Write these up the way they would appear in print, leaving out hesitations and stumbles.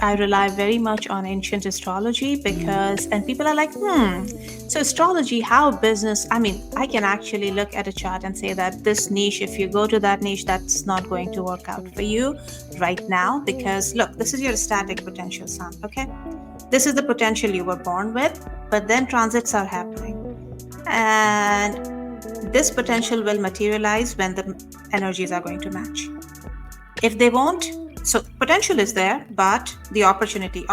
I rely very much on ancient astrology and people are like, so astrology, how business? I mean, I can actually look at a chart and say that this niche, if you go to that niche, that's not going to work out for you right now because look, this is your static potential sun, okay? This is the potential you were born with, but then transits are happening. And this potential will materialize when the energies are going to match. If they won't, so potential is there, but the opportunity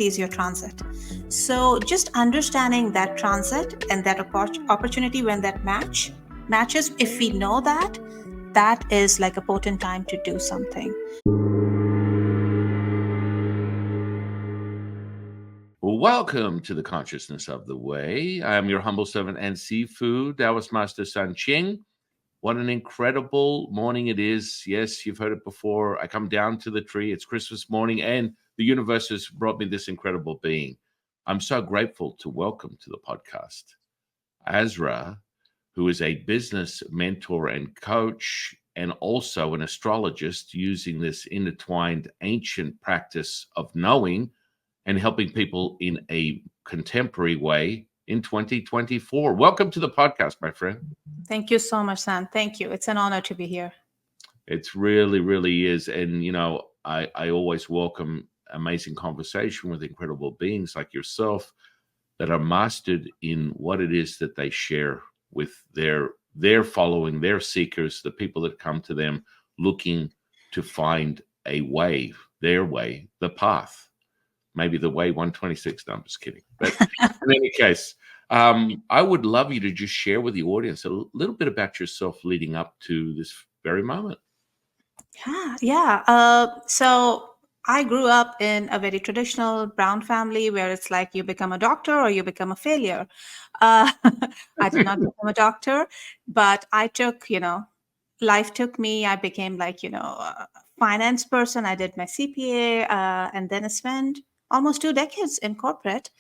is your transit. So just understanding that transit and that opportunity when that matches, if we know that, that is like a potent time to do something. Welcome to the Consciousness of the Way. I am your humble servant and seafood, Taoist Master San Qing. What an incredible morning it is. Yes, you've heard it before. I come down to the tree. It's Christmas morning, and the universe has brought me this incredible being. I'm so grateful to welcome to the podcast Azra, who is a business mentor and coach, and also an astrologist using this intertwined ancient practice of knowing and helping people in a contemporary way in 2024. Welcome to the podcast, my friend. Thank you so much, Sam. Thank you. It's an honor to be here. It's really is. And, I always welcome amazing conversation with incredible beings like yourself that are mastered in what it is that they share with their following, their seekers, the people that come to them looking to find a way, their way, the path. Maybe the way 126. No, I'm just kidding. But in any case, I would love you to just share with the audience a little bit about yourself leading up to this very moment. Yeah. So I grew up in a very traditional brown family where it's like you become a doctor or you become a failure. I did not become a doctor, but I took, life took me. I became like, a finance person. I did my CPA and then I spent almost 2 decades in corporate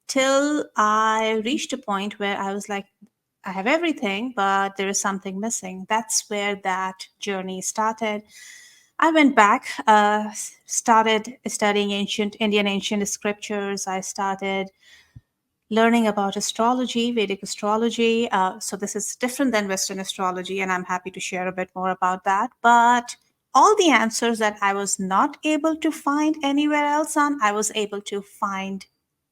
till I reached a point where I was like, I have everything, but there is something missing. That's where that journey started. I went back, started studying Indian ancient scriptures. I started learning about astrology, Vedic astrology. So this is different than Western astrology, and I'm happy to share a bit more about that. But all the answers that I was not able to find anywhere else on, I was able to find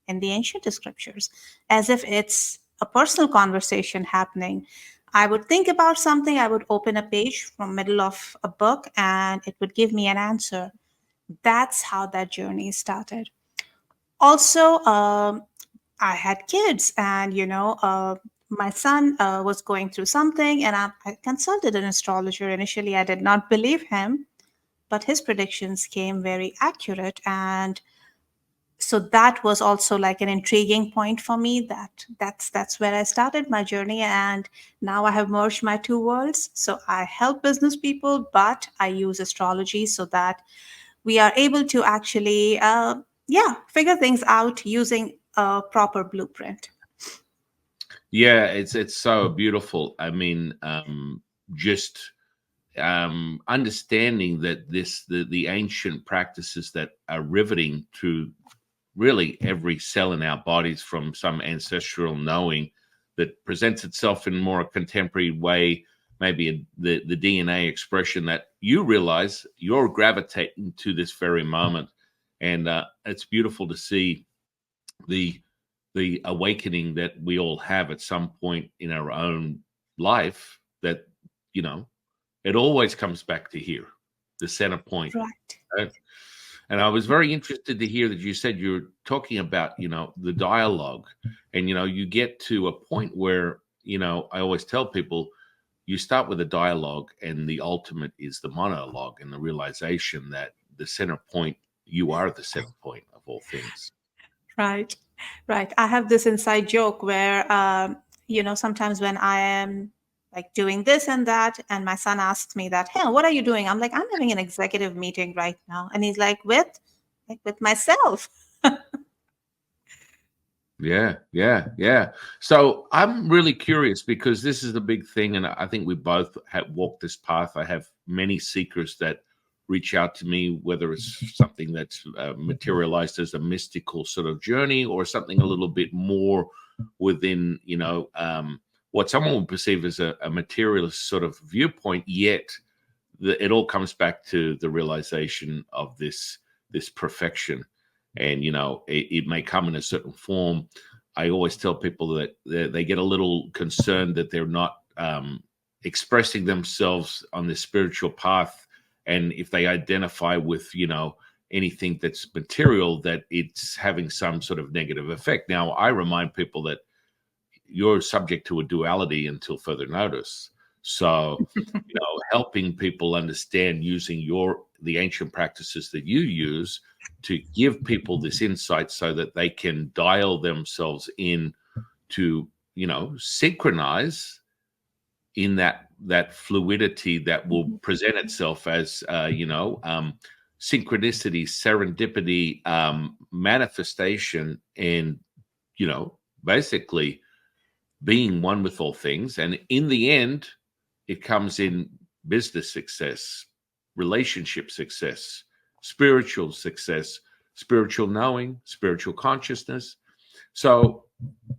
in the ancient scriptures, as if it's a personal conversation happening. I would think about something, I would open a page from middle of a book, and it would give me an answer. That's how that journey started. Also, I had kids, and my son was going through something, and I consulted an astrologer. Initially, I did not believe him, but his predictions came very accurate, and so that was also like an intriguing point for me. That's where I started my journey, and now I have merged my two worlds. So I help business people, but I use astrology so that we are able to actually figure things out using a proper blueprint. Yeah, it's so beautiful. I mean, just understanding that the ancient practices that are riveting to really every cell in our bodies from some ancestral knowing that presents itself in more a contemporary way, maybe the DNA expression that you realize you're gravitating to this very moment. And it's beautiful to see the awakening that we all have at some point in our own life that, it always comes back to here, the center point. Right. And I was very interested to hear that you said you're talking about, the dialogue, and, you get to a point where, I always tell people you start with a dialogue and the ultimate is the monologue and the realization that the center point, you are the center point of all things. Right. I have this inside joke where, sometimes when I am like doing this and that, and my son asks me that, hey, what are you doing? I'm like, I'm having an executive meeting right now. And he's like, with myself. Yeah. So I'm really curious because this is the big thing. And I think we both have walked this path. I have many seekers that reach out to me, whether it's something that's materialized as a mystical sort of journey or something a little bit more within, what someone would perceive as a materialist sort of viewpoint, yet it all comes back to the realization of this perfection. And it may come in a certain form. I always tell people that they get a little concerned that they're not expressing themselves on this spiritual path, and if they identify with anything that's material, that it's having some sort of negative effect. Now, I remind people that you're subject to a duality until further notice. So, helping people understand using the ancient practices that you use to give people this insight so that they can dial themselves in to, synchronize in that fluidity that will present itself as, synchronicity, serendipity, manifestation, and, basically being one with all things. And in the end, it comes in business success, relationship success, spiritual success, spiritual knowing, spiritual consciousness. So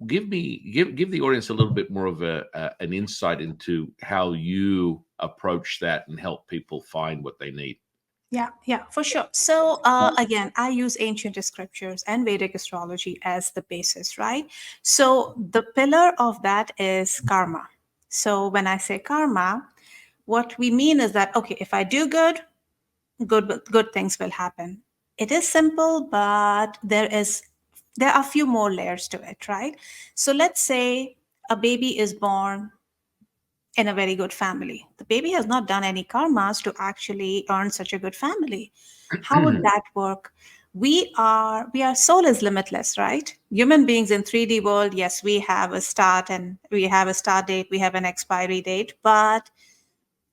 give the audience a little bit more of an insight into how you approach that and help people find what they need. Yeah, for sure. So again, I use ancient scriptures and Vedic astrology as the basis, right? So the pillar of that is karma. So when I say karma, what we mean is that, okay, if I do good things will happen. It is simple, but there are a few more layers to it, right? So let's say a baby is born in a very good family. The baby has not done any karmas to actually earn such a good family. How would that work? We are soul is limitless, right? Human beings in 3D world, yes, we have a start and we have a start date, we have an expiry date, but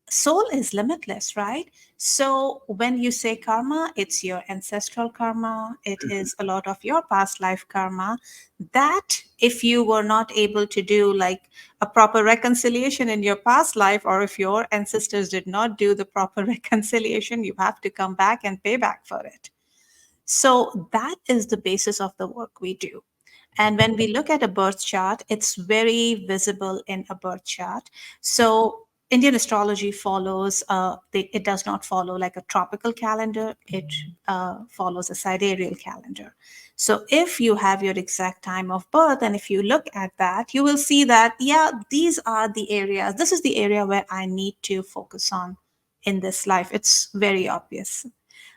soul is limitless, right? So when you say karma, it's your ancestral karma, it is a lot of your past life karma that if you were not able to do like a proper reconciliation in your past life, or if your ancestors did not do the proper reconciliation, you have to come back and pay back for it. So that is the basis of the work we do. And when we look at a birth chart, it's very visible in a birth chart. So Indian astrology follows, it does not follow like a tropical calendar, it follows a sidereal calendar. So if you have your exact time of birth, and if you look at that, you will see that, yeah, these are the areas, this is the area where I need to focus on in this life. It's very obvious.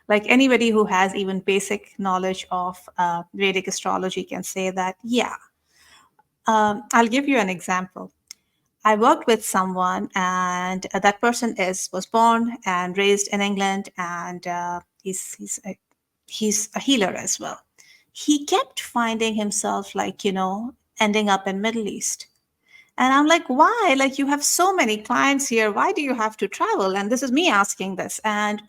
Like anybody who has even basic knowledge of Vedic astrology can say that, yeah. I'll give you an example. I worked with someone, and that person was born and raised in England, and he's a healer as well. He kept finding himself like ending up in Middle East. And I'm like, why? Like, you have so many clients here. Why do you have to travel? And this is me asking this. And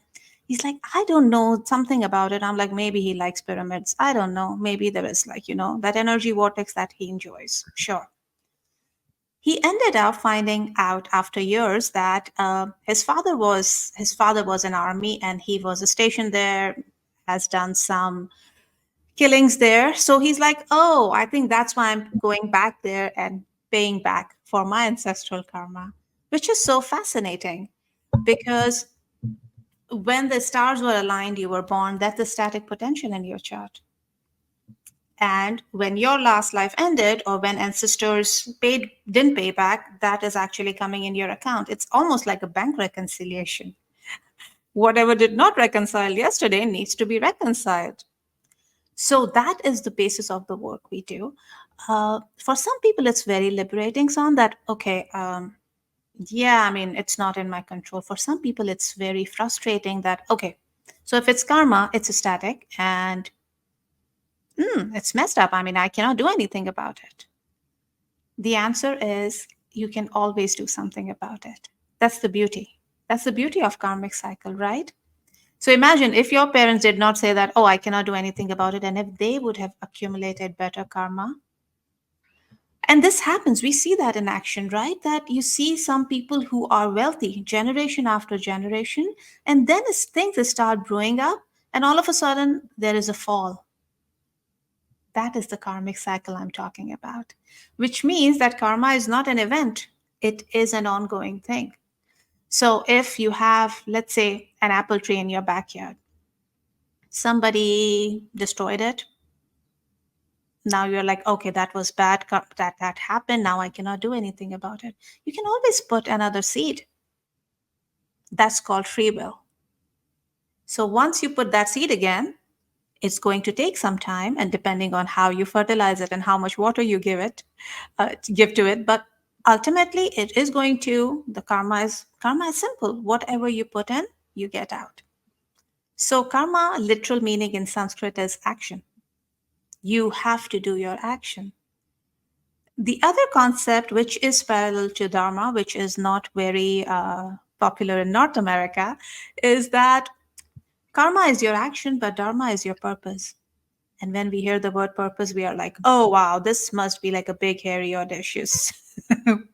he's like, I don't know, something about it. I'm like, maybe he likes pyramids. I don't know. Maybe there is like, that energy vortex that he enjoys. Sure. He ended up finding out after years that his father was in army, and he was stationed there, has done some killings there. So he's like, oh, I think that's why I'm going back there and paying back for my ancestral karma, which is so fascinating because when the stars were aligned, you were born. That's the static potential in your chart. And when your last life ended, or when ancestors didn't pay back, that is actually coming in your account. It's almost like a bank reconciliation. Whatever did not reconcile yesterday needs to be reconciled. So that is the basis of the work we do. For some people, it's very liberating. Son, that okay, yeah, I mean, it's not in my control. For some people, it's very frustrating that okay, so if it's karma, it's static and it's messed up. I mean, I cannot do anything about it. The answer is you can always do something about it. That's the beauty. That's the beauty of karmic cycle, right? So imagine if your parents did not say that, oh, I cannot do anything about it, and if they would have accumulated better karma, And this happens. We see that in action, right? That you see some people who are wealthy generation after generation, and then as things start brewing up, and all of a sudden there is a fall. That is the karmic cycle I'm talking about, which means that karma is not an event, it is an ongoing thing. So if you have, let's say, an apple tree in your backyard, somebody destroyed it. Now you're like, okay, that was bad, that happened. Now I cannot do anything about it. You can always put another seed. That's called free will. So once you put that seed again, it's going to take some time, and depending on how you fertilize it and how much water you give to it, but ultimately it is going to, the karma is simple. Whatever you put in, you get out. So karma, literal meaning in Sanskrit is action. You have to do your action. The other concept, which is parallel to Dharma, which is not very popular in North America, is that karma is your action, but Dharma is your purpose. And when we hear the word purpose, we are like, oh, wow, this must be like a big, hairy, audacious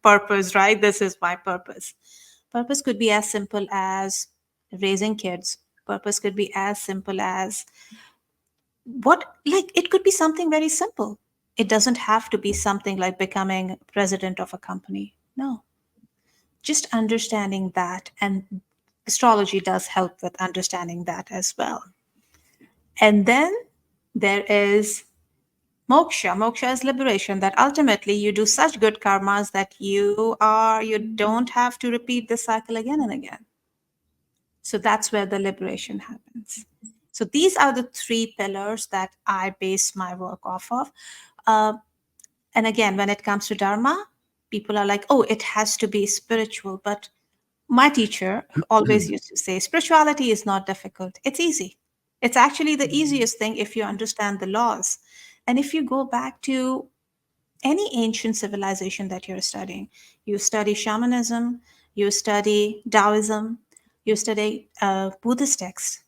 purpose, right? This is my purpose. Purpose could be as simple as raising kids. Purpose could be as simple as like, it could be something very simple. It doesn't have to be something like becoming president of a company. No, just understanding that. And astrology does help with understanding that as well. And then there is moksha. Moksha is liberation, that ultimately you do such good karmas that you don't have to repeat the cycle again and again. So that's where the liberation happens. So these are the three pillars that I base my work off of. Uh, and again, when it comes to Dharma, people are like, oh, it has to be spiritual. But my teacher always used to say, spirituality is not difficult. It's easy. It's actually the easiest thing if you understand the laws. And if you go back to any ancient civilization that you're studying, you study shamanism, you study Taoism, you study Buddhist texts.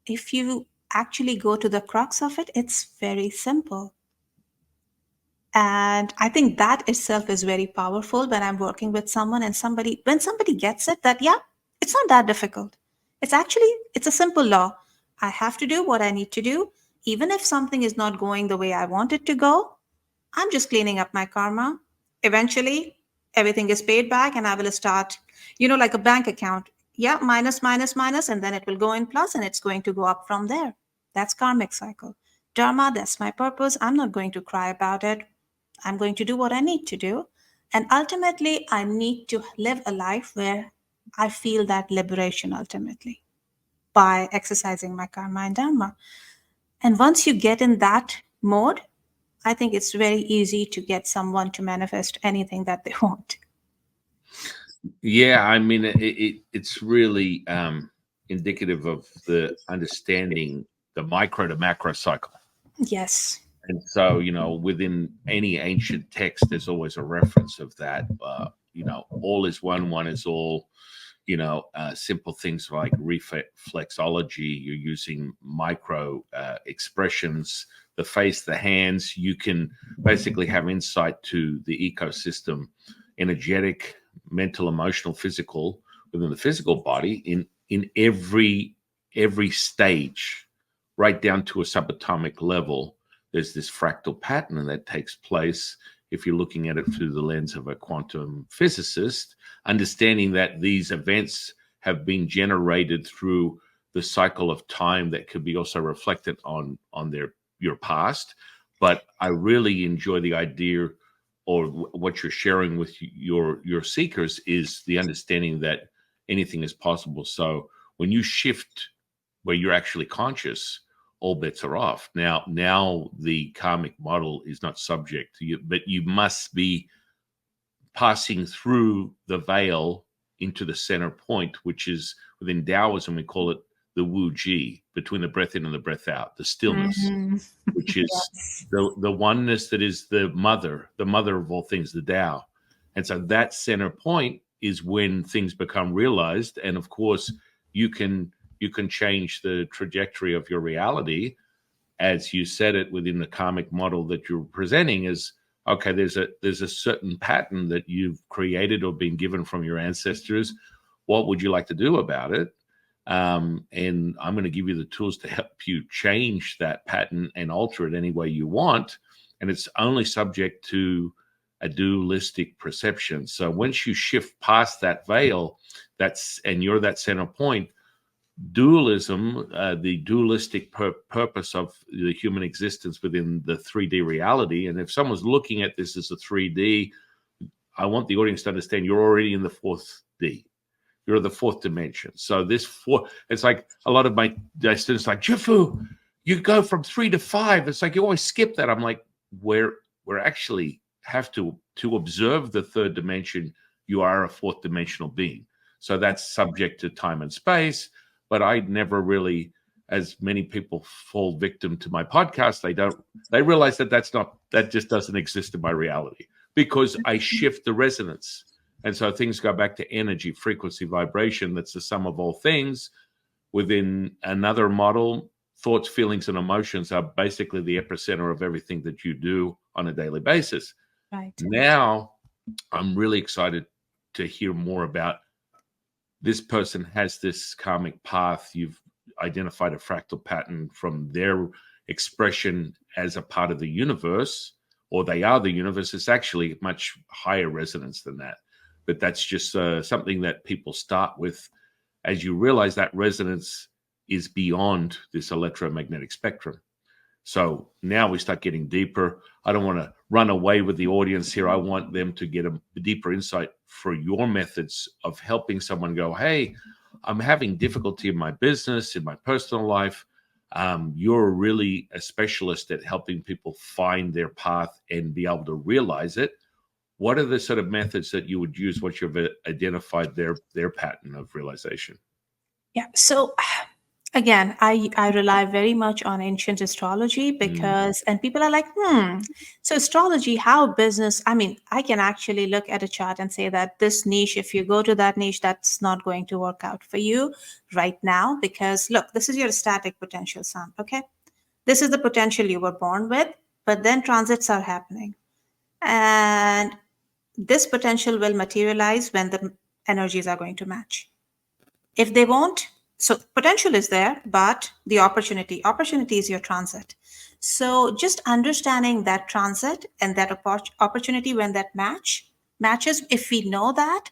If you actually go to the crux of it, it's very simple. And I think that itself is very powerful when I'm working with someone and when somebody gets it, that, yeah, it's not that difficult. It's a simple law. I have to do what I need to do. Even if something is not going the way I want it to go, I'm just cleaning up my karma. Eventually, everything is paid back and I will start, like a bank account. Yeah, minus, minus, minus, and then it will go in plus and it's going to go up from there. That's karmic cycle. Dharma, that's my purpose. I'm not going to cry about it. I'm going to do what I need to do. And ultimately, I need to live a life where I feel that liberation ultimately by exercising my karma and dharma. And once you get in that mode, I think it's very easy to get someone to manifest anything that they want. Yeah, I mean, it's really indicative of the understanding the micro to macro cycle. Yes. And so, within any ancient text, there's always a reference of that. All is one, one is all. Simple things like reflexology. You're using micro expressions, the face, the hands. You can basically have insight to the ecosystem, energetic, mental, emotional, physical, within the physical body in every stage, right down to a subatomic level. There's this fractal pattern that takes place if you're looking at it through the lens of a quantum physicist, understanding that these events have been generated through the cycle of time that could be also reflected on your past. But I really enjoy the idea, or what you're sharing with your seekers, is the understanding that anything is possible. So when you shift where you're actually conscious, all bets are off. Now the karmic model is not subject to you, but you must be passing through the veil into the center point, which is within Taoism, we call it the Wu Ji, between the breath in and the breath out, the stillness, Mhm. which is Yes. the oneness that is the mother of all things, the Tao. And so that center point is when things become realized. And of course, you can change the trajectory of your reality, as you said it, within the karmic model that you're presenting, as okay, there's a certain pattern that you've created or been given from your ancestors. What would you like to do about it? And I'm going to give you the tools to help you change that pattern and alter it any way you want. And it's only subject to a dualistic perception. So once you shift past that veil, and you're that center point, dualism, the dualistic purpose of the human existence within the 3D reality. And if someone's looking at this as a 3D, I want the audience to understand you're already in the 4D. You're the fourth dimension. So it's like a lot of my students like, Jifu, you go from 3 to 5. It's like you always skip that. I'm like, we're actually have to observe the third dimension. You are a fourth dimensional being. So that's subject to time and space. But I never really, as many people fall victim to my podcast, they realize that just doesn't exist in my reality, because I shift the resonance. And so things go back to energy, frequency, vibration. That's the sum of all things. Within another model, thoughts, feelings, and emotions are basically the epicenter of everything that you do on a daily basis. Right. Now, I'm really excited to hear more about this person has this karmic path. You've identified a fractal pattern from their expression as a part of the universe, or they are the universe. It's actually much higher resonance than that. But that's just something that people start with as you realize that resonance is beyond this electromagnetic spectrum. So now we start getting deeper. I don't want to run away with the audience here. I want them to get a deeper insight for your methods of helping someone go, hey, I'm having difficulty in my business, in my personal life. You're really a specialist at helping people find their path and be able to realize it. What are the sort of methods that you would use once you've identified their pattern of realization? Yeah. So again, I rely very much on ancient astrology because, and people are like, so astrology, how business, I mean, I can actually look at a chart and say that this niche, if you go to that niche, that's not going to work out for you right now, because look, this is your static potential sun. Okay. This is the potential you were born with, but then transits are happening. And this potential will materialize when the energies are going to match. If they won't, so potential is there, but the opportunity is your transit. So just understanding that transit and that opportunity, when that matches, if we know that,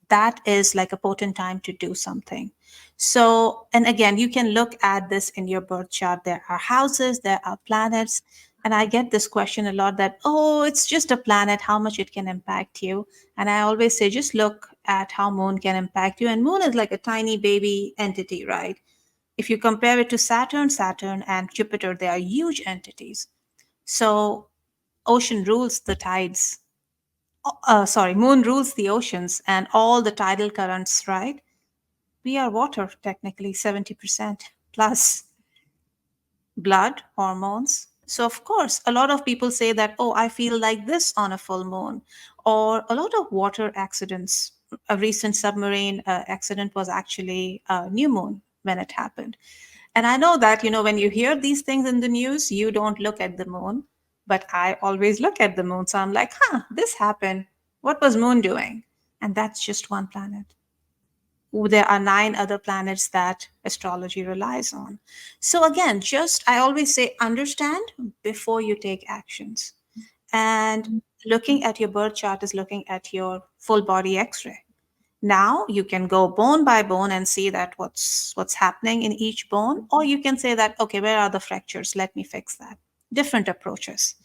that is like a potent time to do something. So, and again, you can look at this in your birth chart. There are houses, there are planets. And I get this question a lot that, oh, it's just a planet, how much it can impact you. And I always say, just look at how moon can impact you. And moon is like a tiny baby entity, right? If you compare it to Saturn and Jupiter, they are huge entities. So ocean rules the tides. Moon rules the oceans and all the tidal currents, right? We are water, technically, 70% plus blood, hormones. So, of course, a lot of people say that, oh, I feel like this on a full moon, or a lot of water accidents. A recent submarine accident was actually a new moon when it happened. And I know that, when you hear these things in the news, you don't look at the moon, but I always look at the moon. So I'm like, this happened. What was moon doing? And that's just one planet. There are 9 other planets that astrology relies on. So again, just I always say understand before you take actions. And looking at your birth chart is looking at your full body x-ray. Now you can go bone by bone and see that what's happening in each bone, or you can say that, okay, where are the fractures? Let me fix that. Different approaches.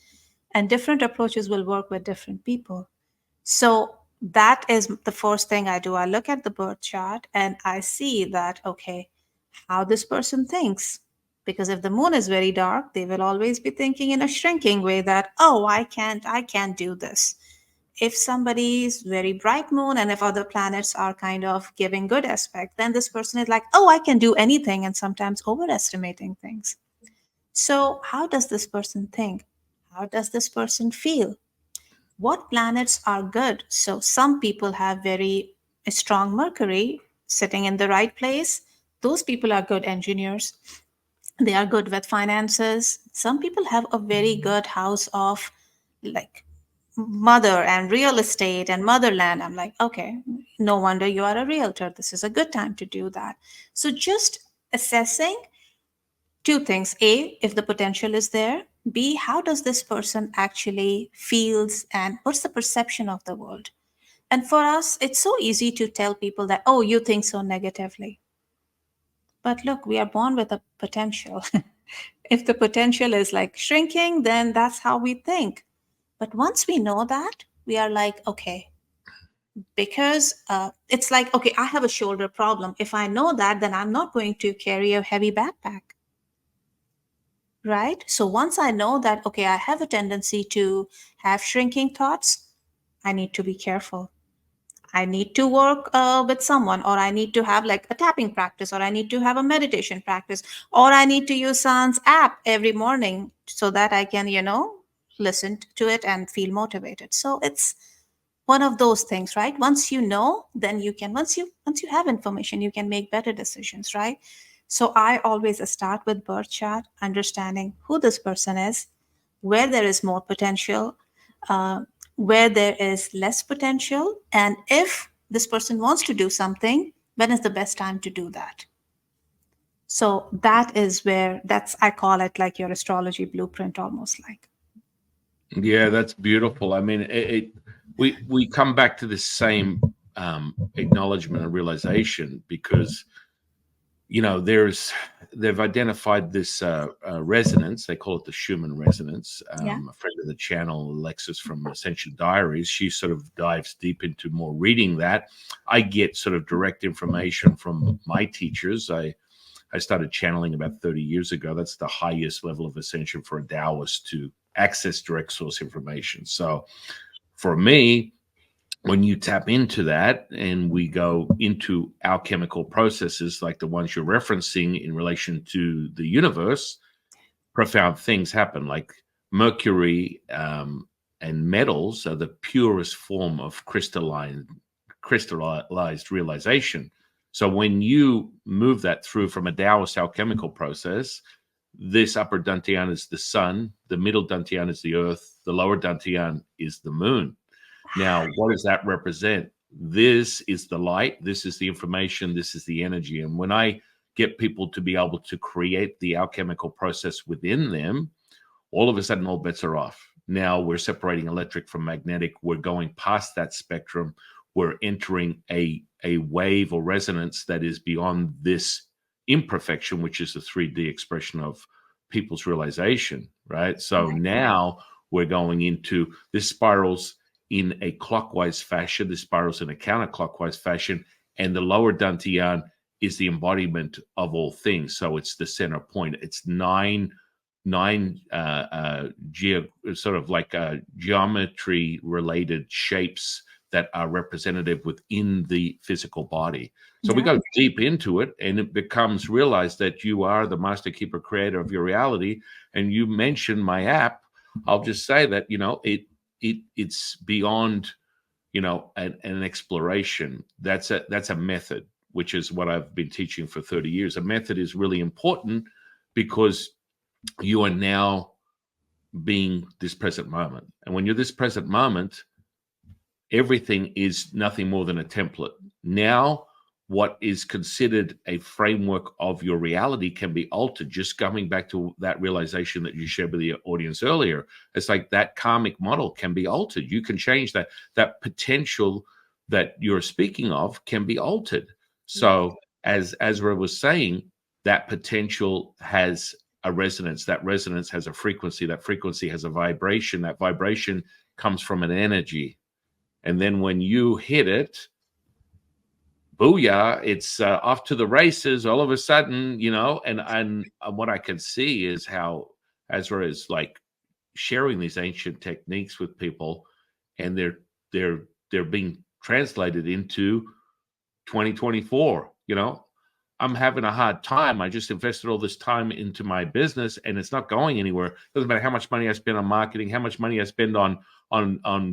And different approaches will work with different people. So that is the first thing I do. I look at the birth chart and I see that, okay, how this person thinks. Because if the moon is very dark, they will always be thinking in a shrinking way that, oh, I can't do this. If somebody is very bright moon and if other planets are kind of giving good aspect, then this person is like, oh, I can do anything, and sometimes overestimating things. So how does this person think? How does this person feel? What planets are good? So some people have very strong Mercury sitting in the right place. Those people are good engineers. They are good with finances. Some people have a very good house of like mother and real estate and motherland. I'm like, okay, no wonder you are a realtor. This is a good time to do that. So just assessing two things: A, if the potential is there; B, how does this person actually feels and what's the perception of the world. And for us, it's so easy to tell people that, oh, you think so negatively. But look, we are born with a potential. If the potential is like shrinking, then that's how we think. But once we know that, we are like, okay, because it's like, okay, I have a shoulder problem. If I know that, then I'm not going to carry a heavy backpack, right? So once I know that, okay, I have a tendency to have shrinking thoughts, I need to be careful. I need to work with someone, or I need to have like a tapping practice, or I need to have a meditation practice, or I need to use San's app every morning so that I can, listen to it and feel motivated. So it's one of those things, right? Once you know, then you can, once you have information, you can make better decisions, right? So I always start with birth chart, understanding who this person is, where there is more potential, uh, where there is less potential, and if this person wants to do something, when is the best time to do that. So that is where, that's, I call it like your astrology blueprint, almost like. Yeah, that's beautiful. I mean, we come back to the same acknowledgement and realization because they've identified this resonance. They call it the Schumann resonance. Yeah. A friend of the channel, Alexis from Ascension Diaries, she sort of dives deep into more reading that. I get sort of direct information from my teachers. I started channeling about 30 years ago. That's the highest level of ascension for a Taoist to access direct source information. So for me, when you tap into that and we go into alchemical processes like the ones you're referencing in relation to the universe, profound things happen. Like mercury and metals are the purest form of crystallized realization. So when you move that through from a Taoist alchemical process, this upper dantian is the sun, the middle dantian is the earth, the lower dantian is the moon. Now, what does that represent? This is the light, this is the information, this is the energy. And when I get people to be able to create the alchemical process within them, all of a sudden, all bets are off. Now we're separating electric from magnetic. We're going past that spectrum. We're entering a wave or resonance that is beyond this imperfection, which is the 3D expression of people's realization, right? So now we're going into this spirals in a clockwise fashion, this spirals in a counterclockwise fashion, and the lower dantian is the embodiment of all things. So it's the center point. It's nine sort of like geometry related shapes that are representative within the physical body. So we go deep into it, and it becomes realized that you are the master keeper creator of your reality. And you mentioned my app. I'll just say that it's beyond an exploration. That's a method, which is what I've been teaching for 30 years. A method is really important because you are now being this present moment. And when you're this present moment, everything is nothing more than a template. Now, what is considered a framework of your reality can be altered. Just coming back to that realization that you shared with the audience earlier, it's like that karmic model can be altered. You can change that. That potential that you're speaking of can be altered. So, as Azra was saying, that potential has a resonance. That resonance has a frequency. That frequency has a vibration. That vibration comes from an energy. And then when you hit it, booyah, it's off to the races all of a sudden, and what I can see is how Ezra is like sharing these ancient techniques with people, and they're being translated into 2024. I'm having a hard time. I just invested all this time into my business and it's not going anywhere. Doesn't matter how much money I spend on marketing, how much money I spend on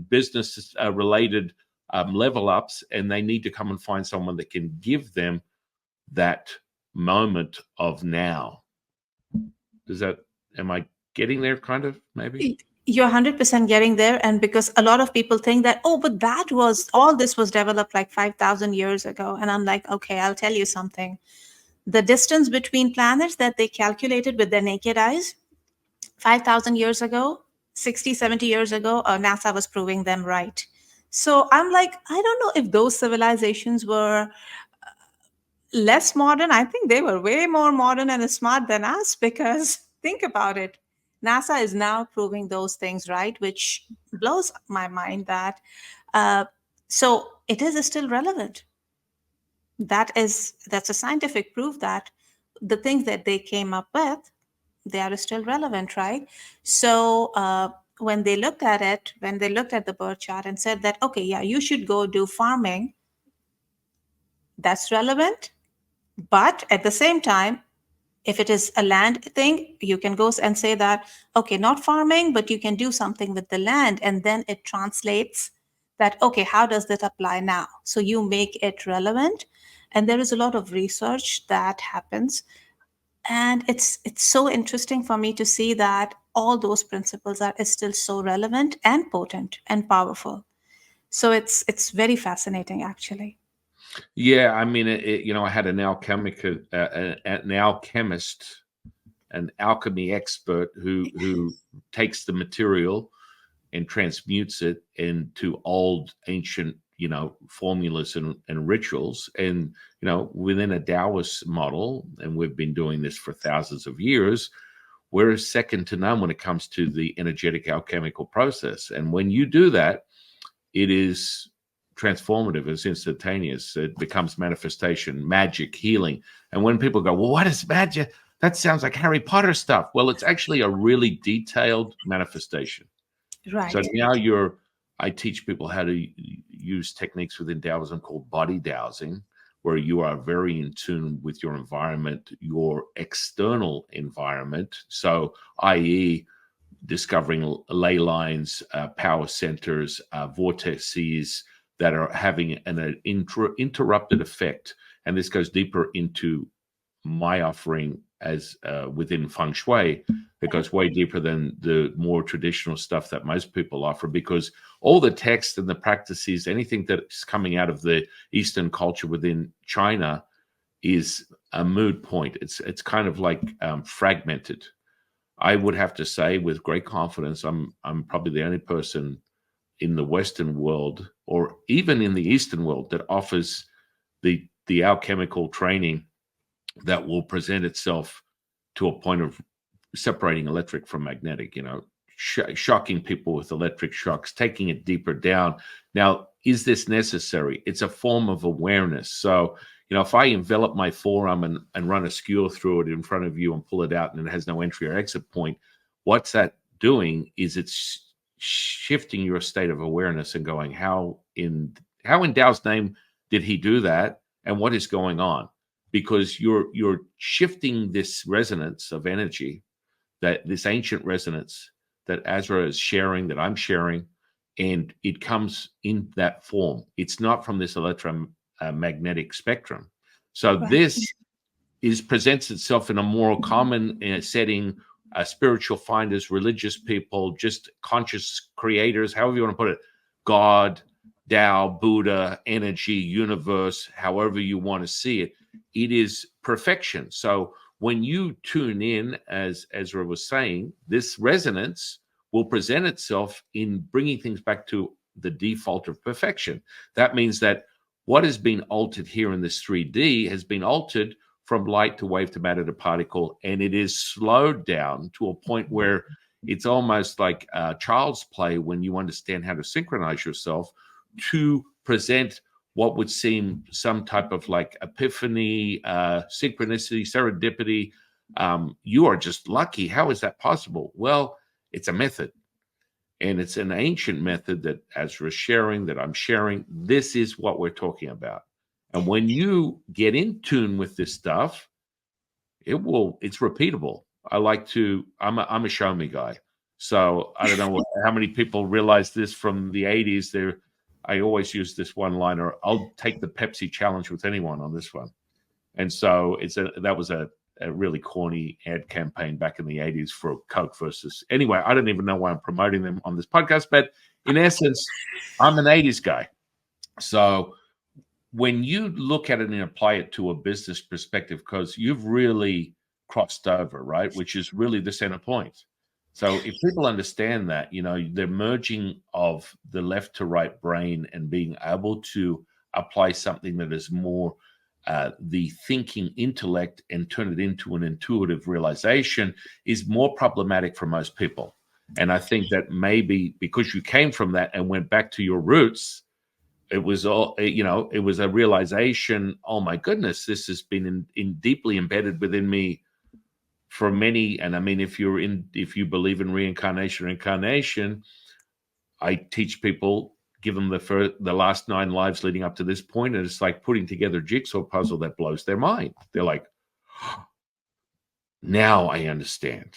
business related level ups, and they need to come and find someone that can give them that moment of now. Am I getting there kind of maybe? You're 100% getting there. And because a lot of people think that, oh, but all this was developed like 5,000 years ago. And I'm like, okay, I'll tell you something. The distance between planets that they calculated with their naked eyes 5,000 years ago, 60, 70 years ago, NASA was proving them right. So I'm like, I don't know if those civilizations were less modern. I think they were way more modern and smart than us because think about it. NASA is now proving those things right, which blows my mind that uh, so it is still relevant. That's a scientific proof that the things that they came up with, they are still relevant, right? So when they looked at it, when they looked at the birth chart and said that, okay, yeah, you should go do farming, that's relevant. But at the same time, if it is a land thing, you can go and say that, okay, not farming, but you can do something with the land. And then it translates that, okay, how does that apply now? So you make it relevant. And there is a lot of research that happens. And it's so interesting for me to see that all those principles are still so relevant and potent and powerful. So it's very fascinating, actually. Yeah, I mean, I had an alchemist, an alchemy expert who takes the material and transmutes it into old ancient formulas and rituals, and within a Taoist model, and we've been doing this for thousands of years. We're second to none when it comes to the energetic alchemical process, and when you do that, it is transformative. It's instantaneous. It becomes manifestation, magic, healing. And when people go, well, what is magic? That sounds like Harry Potter stuff. Well, it's actually a really detailed manifestation. So Right. now I teach people how to use techniques within Taoism called body dowsing, where you are very in tune with your environment, your external environment. So, i.e., discovering ley lines, power centers, vortices that are having an interrupted effect. And this goes deeper into my offering as within feng shui. It goes way deeper than the more traditional stuff that most people offer, because all the text and the practices, anything that's coming out of the Eastern culture within China, is a moot point. It's kind of like fragmented. I would have to say with great confidence, I'm probably the only person in the Western world or even in the Eastern world that offers the alchemical training that will present itself to a point of separating electric from magnetic, shocking people with electric shocks, taking it deeper down. Now, is this necessary? It's a form of awareness. So, if I envelop my forearm and run a skewer through it in front of you and pull it out and it has no entry or exit point, what's that doing is it's shifting your state of awareness and going, how in Tao's name did he do that? And what is going on? Because you're shifting this resonance of energy, that this ancient resonance that Azra is sharing, that I'm sharing, and it comes in that form. It's not from this electromagnetic spectrum. So Right. this presents itself in a more common setting. Spiritual finders, religious people, just conscious creators, however you want to put it, God, Tao, Buddha, energy, universe, however you want to see it. It is perfection. So when you tune in, as Ezra was saying, this resonance will present itself in bringing things back to the default of perfection. That means that what has been altered here in this 3D has been altered from light to wave to matter to particle, and it is slowed down to a point where it's almost like child's play when you understand how to synchronize yourself to present what would seem some type of like epiphany, synchronicity, serendipity. You are just lucky. How is that possible? Well, it's a method. And it's an ancient method that Azra's sharing, that I'm sharing. This is what we're talking about. And when you get in tune with this stuff, it's repeatable. I'm a show me guy. So I don't know how many people realize this from the 80s. I always use this one liner. I'll take the Pepsi challenge with anyone on this one. And so that was a a really corny ad campaign back in the 80s for Coke versus. Anyway, I don't even know why I'm promoting them on this podcast, but in essence, I'm an 80s guy. So when you look at it and apply it to a business perspective, because you've really crossed over, right? Which is really the center point. So if people understand that, the merging of the left to right brain and being able to apply something that is more the thinking intellect and turn it into an intuitive realization is more problematic for most people. And I think that maybe because you came from that and went back to your roots, it was all, it was a realization, oh my goodness, this has been in deeply embedded within me for many. And I mean, if you believe in reincarnation, I teach people, give them the last 9 lives leading up to this point, and it's like putting together a jigsaw puzzle that blows their mind. They're like, now I understand.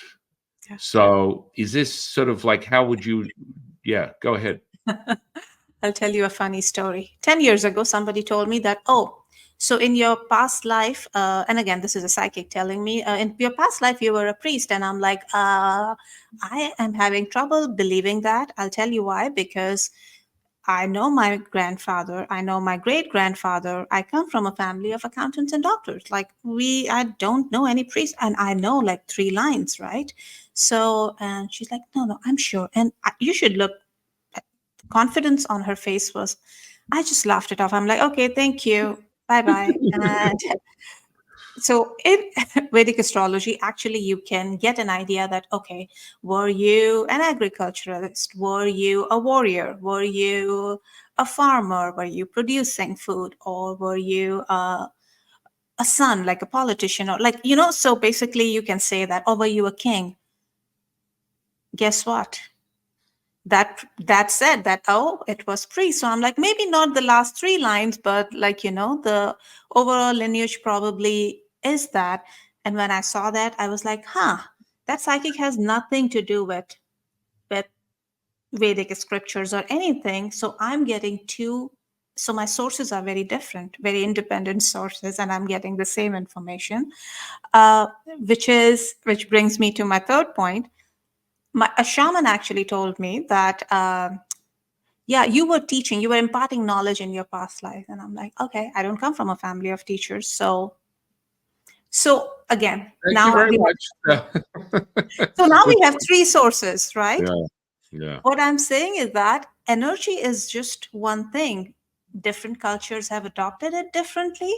Yeah. So is this sort of like, how would you, yeah, go ahead. I'll tell you a funny story. 10 years ago, somebody told me that, so in your past life, and again, this is a psychic telling me, in your past life, you were a priest. And I'm like, I am having trouble believing that. I'll tell you why, because I know my grandfather, I know my great grandfather. I come from a family of accountants and doctors. Like I don't know any priest, and I know like 3 lines, right? So, and she's like, no, I'm sure. And you should look. Confidence on her face was, I just laughed it off. I'm like, okay, thank you. Bye bye. And so in Vedic astrology, actually, you can get an idea that, okay, were you an agriculturalist? Were you a warrior? Were you a farmer? Were you producing food? Or were you a son, like a politician? Or like, so basically you can say that, oh, were you a king? Guess what? That said that, it was pre. So I'm like, maybe not the last 3 lines, but like, the overall lineage probably is that. And when I saw that, I was like, that psychic has nothing to do with Vedic scriptures or anything. So I'm getting so my sources are very different, very independent sources, and I'm getting the same information, which brings me to my third point. A shaman actually told me that, yeah, you were imparting knowledge in your past life. And I'm like, okay, I don't come from a family of teachers. So again, thank you very much. So now we have 3 sources, right? Yeah. What I'm saying is that energy is just one thing. Different cultures have adopted it differently,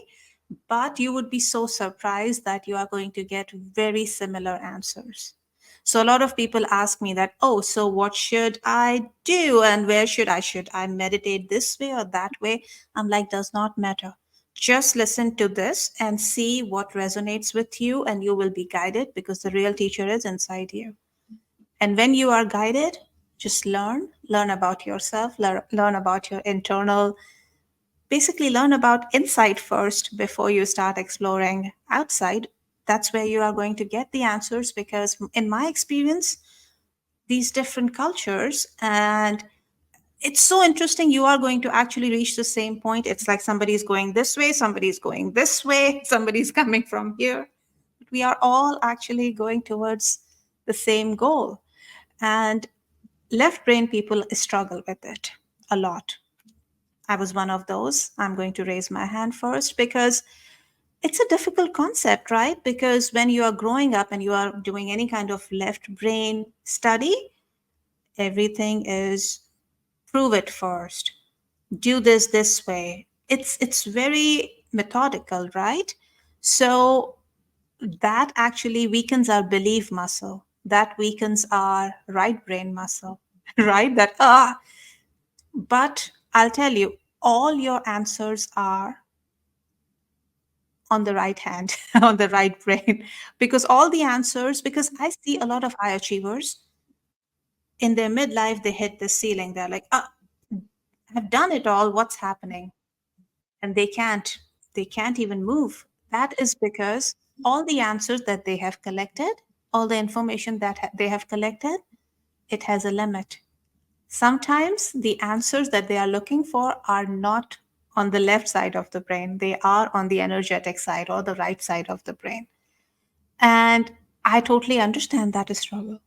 but you would be so surprised that you are going to get very similar answers. So a lot of people ask me that, so what should I do? And where should I meditate this way or that way? I'm like, does not matter. Just listen to this and see what resonates with you, and you will be guided because the real teacher is inside you. And when you are guided, just learn about yourself, learn about your internal, basically learn about inside first before you start exploring outside. That's where you are going to get the answers, because in my experience, these different cultures, and it's so interesting, you are going to actually reach the same point. It's like somebody's going this way, somebody's going this way, somebody's coming from here. We are all actually going towards the same goal. And left brain people struggle with it a lot. I was one of those. I'm going to raise my hand first because it's a difficult concept, right? Because when you are growing up and you are doing any kind of left brain study, everything is prove it first. Do this way. It's very methodical, right? So that actually weakens our belief muscle. That weakens our right brain muscle, right? But I'll tell you, all your answers are on the right hand, on the right brain, because all the answers, because I see a lot of high achievers in their midlife, they hit the ceiling. They're like, I've done it all. What's happening? And they can't even move. That is because all the answers that they have collected, all the information that they have collected, it has a limit. Sometimes the answers that they are looking for are not on the left side of the brain. They are on the energetic side or the right side of the brain. And I totally understand that struggle.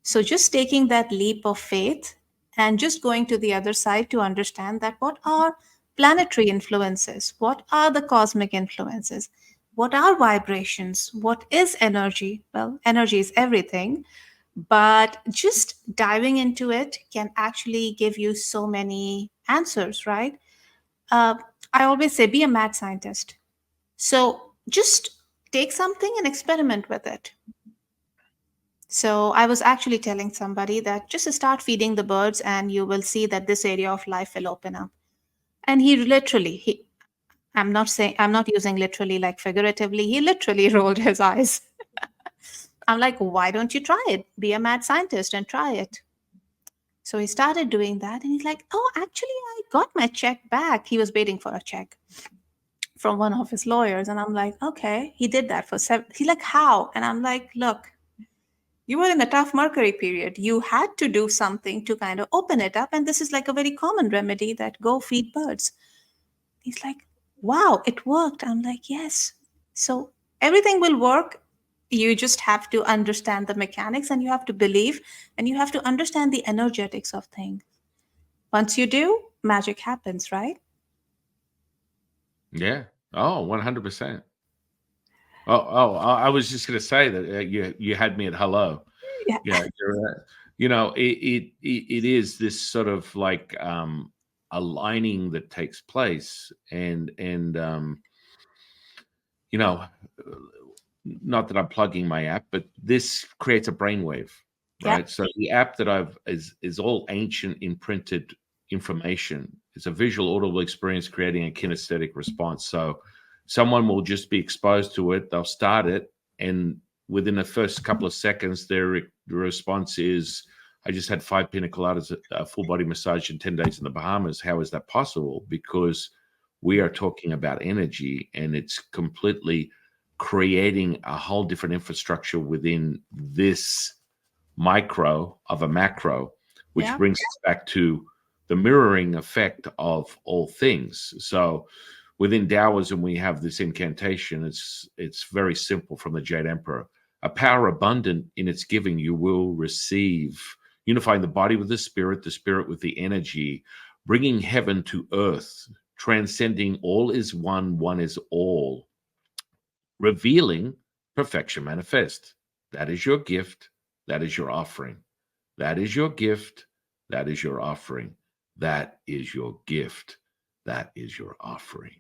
So just taking that leap of faith and just going to the other side to understand that what are planetary influences? What are the cosmic influences? What are vibrations? What is energy? Well, energy is everything, but just diving into it can actually give you so many answers, right? Uh, I always say be a mad scientist. So just take something and experiment with it. So I was actually telling somebody that just start feeding the birds and you will see that this area of life will open up. And he literally, I'm not using literally like figuratively, he literally rolled his eyes. I'm like, why don't you try it? Be a mad scientist and try it. So he started doing that and he's like, oh, actually, I got my check back. He was waiting for a check from one of his lawyers. And I'm like, okay, he did that for seven. He's like, how? And I'm like, look, you were in a tough Mercury period. You had to do something to kind of open it up. And this is like a very common remedy that go feed birds. He's like, wow, it worked. I'm like, yes. So everything will work. You just have to understand the mechanics and you have to believe and you have to understand the energetics of things. Once you do, magic happens, right? Yeah. Oh, 100%. Oh, I was just going to say that you had me at hello. Yeah. Yeah, you're right. It is this sort of like aligning that takes place, and you know, not that I'm plugging my app, but this creates a brainwave, Yeah. right? So the app that I've is all ancient imprinted information. It's a visual audible experience creating a kinesthetic response. So someone will just be exposed to it, they'll start it, and within the first couple of seconds, their response is, I just had 5 pina coladas, a full body massage in 10 days in the Bahamas. How is that possible? Because we are talking about energy and it's completely creating a whole different infrastructure within this micro of a macro, which Yeah. brings us back to the mirroring effect of all things. So within Taoism, we have this incantation. It's very simple from the Jade Emperor. A power abundant in its giving, you will receive, unifying the body with the spirit with the energy, bringing heaven to earth, transcending all is one, one is all, revealing perfection manifest. That is your gift. That is your offering. That is your gift. That is your offering. That is your gift. That is your offering.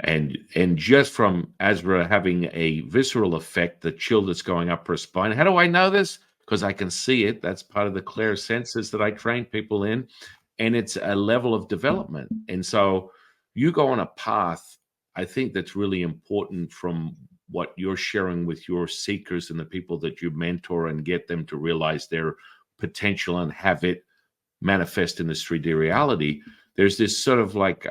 And just from Asra having a visceral effect, the chill that's going up her spine. How do I know this? Because I can see it. That's part of the clear senses that I train people in, and it's a level of development. And so you go on a path, I think, that's really important from what you're sharing with your seekers and the people that you mentor and get them to realize their potential and have it manifest in this 3D reality. There's this sort of like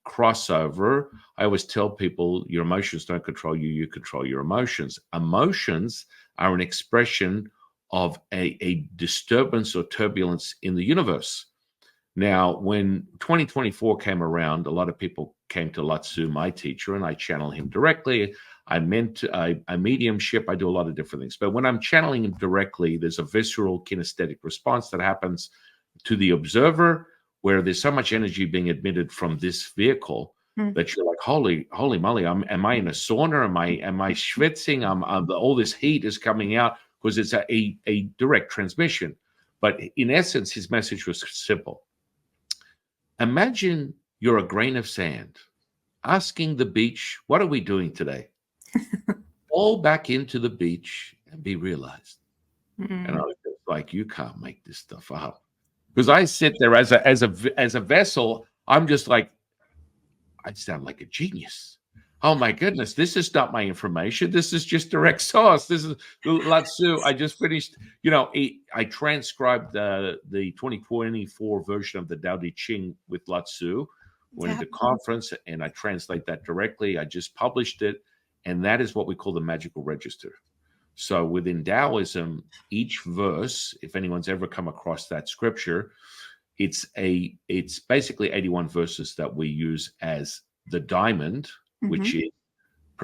crossover. I always tell people your emotions don't control you, you control your emotions. Emotions are an expression of a disturbance or turbulence in the universe. Now, when 2024 came around, a lot of people came to Latsu, my teacher, and I channel him directly. I meant a mediumship. I do a lot of different things. But when I'm channeling him directly, there's a visceral kinesthetic response that happens to the observer where there's so much energy being emitted from this vehicle Mm. that you're like, holy moly, am I in a sauna? Am I schwitzing? All this heat is coming out because it's a direct transmission. But in essence, his message was simple. Imagine you're a grain of sand asking the beach, what are we doing today? Fall back into the beach and be realized. And I Mm. was just like, you can't make this stuff up. Because I sit there as a vessel, I'm just like, I sound like a genius. Oh my goodness, this is not my information. This is just direct source. This is Latsu. I just finished, I transcribed the 2024 version of the Tao Te Ching with Latsu. Went Yeah. into conference and I translate that directly. I just published it. And that is what we call the magical register. So within Taoism, each verse, if anyone's ever come across that scripture, it's basically 81 verses that we use as the diamond, which Hmm. is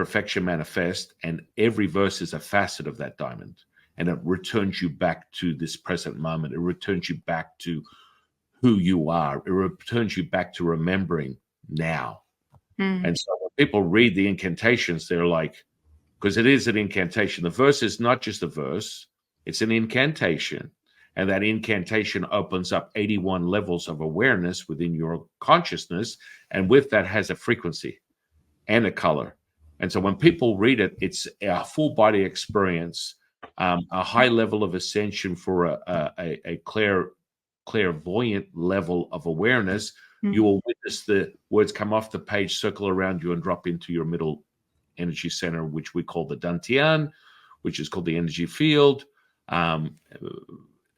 perfection manifest, and every verse is a facet of that diamond, and it returns you back to this present moment. It returns you back to who you are. It returns you back to remembering now. Mm. And so when people read the incantations, they're like, because it is an incantation. The verse is not just a verse, it's an incantation. And that incantation opens up 81 levels of awareness within your consciousness. And with that has a frequency and a color. And so when people read it, it's a full body experience, a high level of ascension for a clairvoyant level of awareness. You Mm. will witness the words come off the page, circle around you, and drop into your middle energy center, which we call the Dantian, which is called the energy field. Um,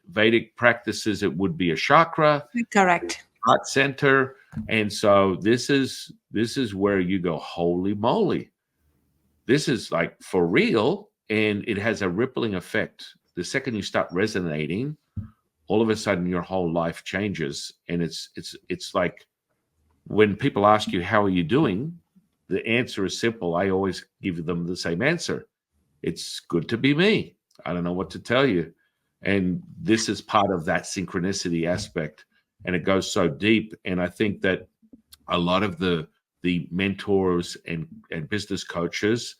Vedic practices, it would be a chakra, Correct. heart center. And so this is where you go, holy moly, this is like for real. And it has a rippling effect. The second you start resonating, all of a sudden your whole life changes. And it's like when people ask you, how are you doing? The answer is simple. I always give them the same answer. It's good to be me. I don't know what to tell you. And this is part of that synchronicity aspect. And it goes so deep. And I think that a lot of the mentors and business coaches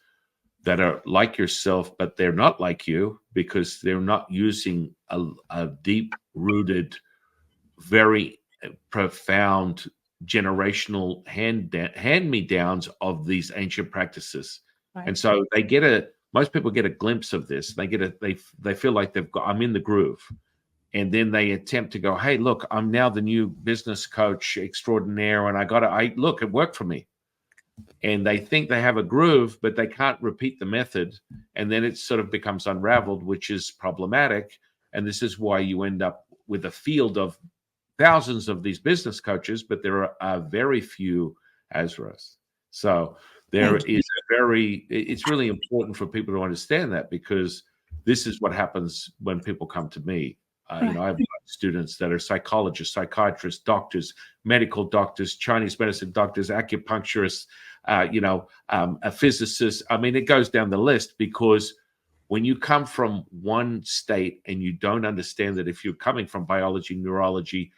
that are like yourself, but they're not like you because they're not using a deep rooted, very profound generational hand me downs of these ancient practices. Right. And so most people get a glimpse of this. They feel like I'm in the groove. And then they attempt to go, hey, look, I'm now the new business coach extraordinaire. And look, it worked for me. And they think they have a groove, but they can't repeat the method. And then it sort of becomes unraveled, which is problematic. And this is why you end up with a field of thousands of these business coaches, but there are very few Azras. So Thank you. it's really important for people to understand that, because this is what happens when people come to me. Right. I've got students that are psychologists, psychiatrists, doctors, medical doctors, Chinese medicine doctors, acupuncturists, a physicist. I mean, it goes down the list, because when you come from one state and you don't understand that if you're coming from biology, neurology,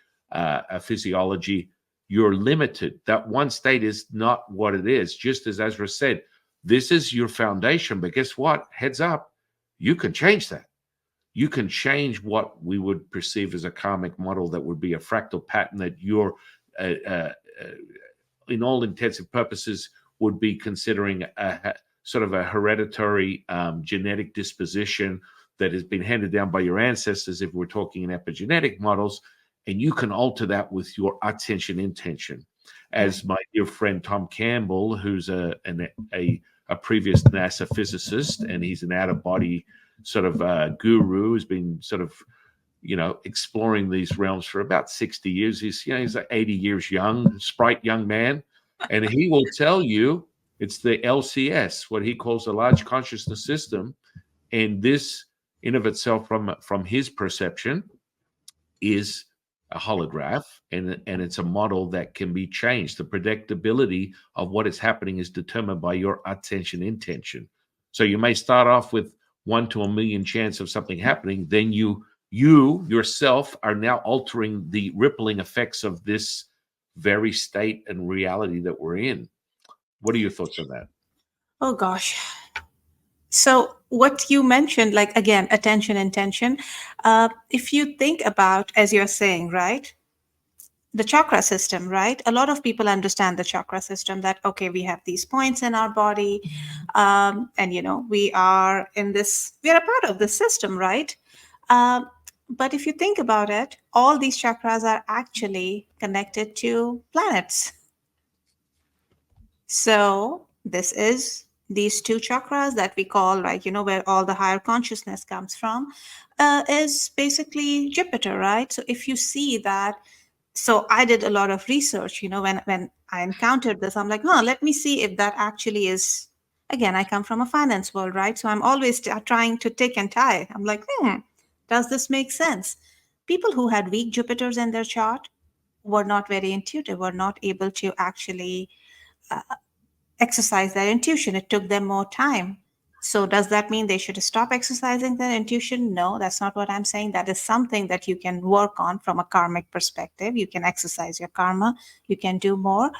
physiology, you're limited. That one state is not what it is. Just as Ezra said, this is your foundation. But guess what? Heads up, you can change that. You can change what we would perceive as a karmic model that would be a fractal pattern that you're, in all intensive purposes, would be considering a sort of a hereditary genetic disposition that has been handed down by your ancestors, if we're talking in epigenetic models. And you can alter that with your attention intention. As my dear friend Tom Campbell, who's a previous NASA physicist, and he's an out-of-body sort of guru, has been sort of exploring these realms for about 60 years. He's like 80 years young, sprite young man, and he will tell you it's the LCS, what he calls a large consciousness system. And this in of itself, from his perception, is a holograph, and it's a model that can be changed. The predictability of what is happening is determined by your attention intention. So you may start off with 1 to 1,000,000 chance of something happening. Then you yourself are now altering the rippling effects of this very state and reality that we're in. What are your thoughts on that? Oh gosh. So what you mentioned, like again, attention, intention. If you think about, as you're saying, right, the chakra system, right? A lot of people understand the chakra system, that, okay, we have these points in our body, and, we are a part of this system, right? But if you think about it, all these chakras are actually connected to planets. So this is these two chakras that we call, like, where all the higher consciousness comes from, is basically Jupiter, right? So if you see that, so I did a lot of research, when I encountered this, I'm like, let me see if that actually is, again, I come from a finance world, right? So I'm always trying to tick and tie. I'm like, does this make sense? People who had weak Jupiters in their chart were not very intuitive, were not able to actually exercise their intuition. It took them more time. So does that mean they should stop exercising their intuition? No, that's not what I'm saying. That is something that you can work on from a karmic perspective. You can exercise your karma. You can do more.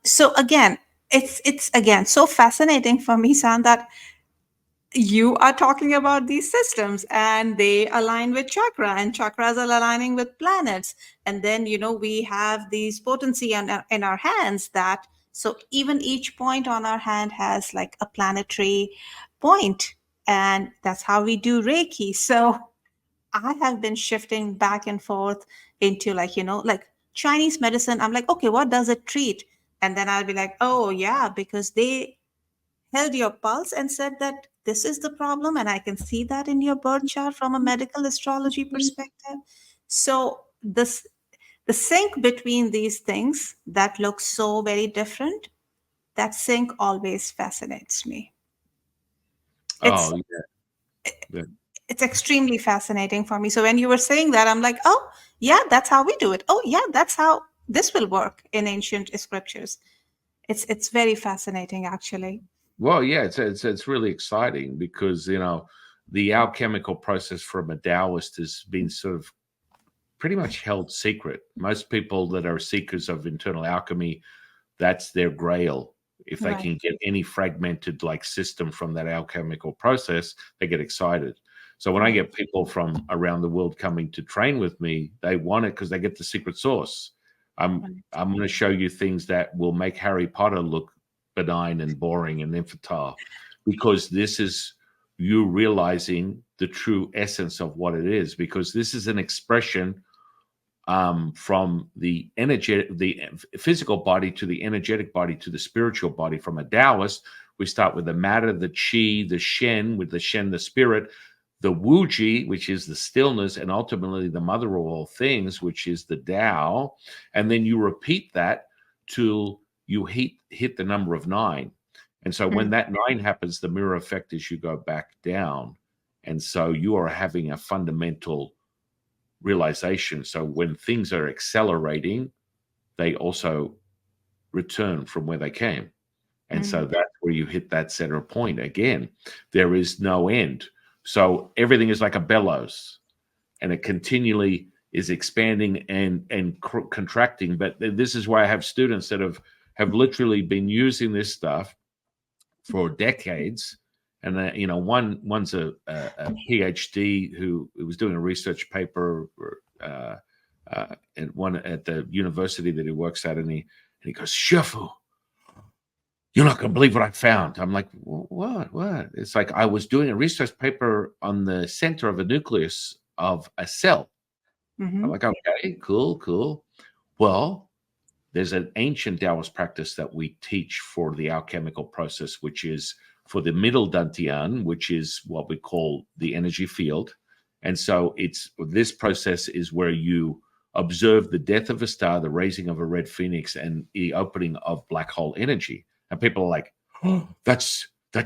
So again, it's again so fascinating for me, San, that you are talking about these systems and they align with chakra, and chakras are aligning with planets. And then, we have these potency in our hands, that so even each point on our hand has like a planetary point, and that's how we do Reiki. So I have been shifting back and forth into, like, like Chinese medicine. I'm like, okay, what does it treat? And then I'll be like, oh yeah, because they held your pulse and said that this is the problem, and I can see that in your birth chart from a medical astrology perspective. So this the sync between these things that look so very different, that sync always fascinates me. it's Oh, yeah. Yeah. it's extremely fascinating for me. So when you were saying that, I'm like, oh yeah, that's how we do it. Oh yeah, that's how this will work in ancient scriptures. It's very fascinating, actually. Well, yeah, it's really exciting because the alchemical process from a Taoist has been sort of pretty much held secret. Most people that are seekers of internal alchemy, that's their grail. If they Right. can get any fragmented like system from that alchemical process, they get excited. So when I Right. get people from around the world coming to train with me, they want it because they get the secret sauce. I'm Right. I'm going to show you things that will make Harry Potter look benign and boring and infantile, because this is you realizing the true essence of what it is. Because this is an expression from the physical body to the energetic body to the spiritual body. From a Taoist, we start with the matter, the chi, the shen, with the shen, the spirit, the wuji, which is the stillness, and ultimately the mother of all things, which is the Tao. And then you repeat that till you hit the number of 9. And so when Mm. that 9 happens, the mirror effect is you go back down. And so you are having a fundamental realization. So when things are accelerating, they also return from where they came. And so Mm. that's where you hit that center point again. There is no end. So everything is like a bellows, and it continually is expanding and contracting. But this is why I have students that have literally been using this stuff for decades. And one's a PhD who was doing a research paper, and one at the university that he works at, and he goes, Shifu, you're not going to believe what I found. I'm like, what? What? It's like I was doing a research paper on the center of a nucleus of a cell. I'm Mhm. like, okay, cool, cool. Well, there's an ancient Taoist practice that we teach for the alchemical process, which is for the middle dantian, which is what we call the energy field. And so this process is where you observe the death of a star, the raising of a red phoenix, and the opening of black hole energy. And people are like, oh, that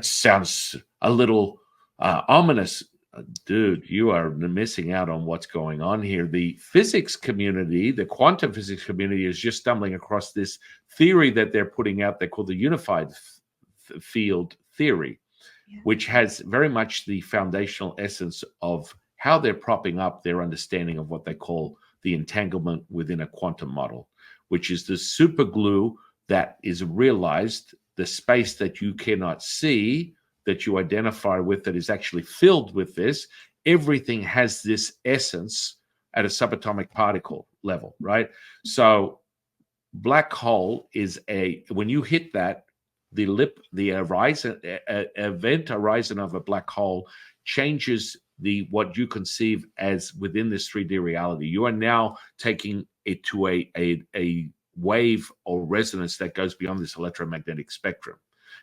sounds a little ominous. Dude, you are missing out on what's going on here. The physics community, the quantum physics community, is just stumbling across this theory that they're putting out. They call the unified field theory, Yeah. which has very much the foundational essence of how they're propping up their understanding of what they call the entanglement within a quantum model, which is the super glue that is realized, the space that you cannot see, that you identify with, that is actually filled with this. Everything has this essence at a subatomic particle level, right? So black hole is when you hit that, the horizon, event horizon of a black hole changes what you conceive as within this 3D reality. You are now taking it to a wave or resonance that goes beyond this electromagnetic spectrum.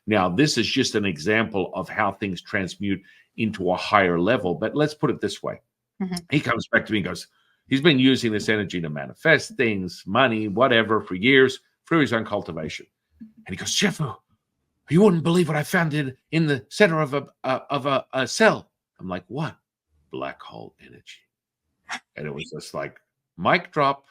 Now, this is just an example of how things transmute into a higher level. But let's put it this way. Mhm. He comes back to me and goes, he's been using this energy to manifest things, money, whatever, for years through his own cultivation. And he goes, Shifu, you wouldn't believe what I found in the center of a cell. I'm like, what? Black hole energy. And it was just like, mic drop.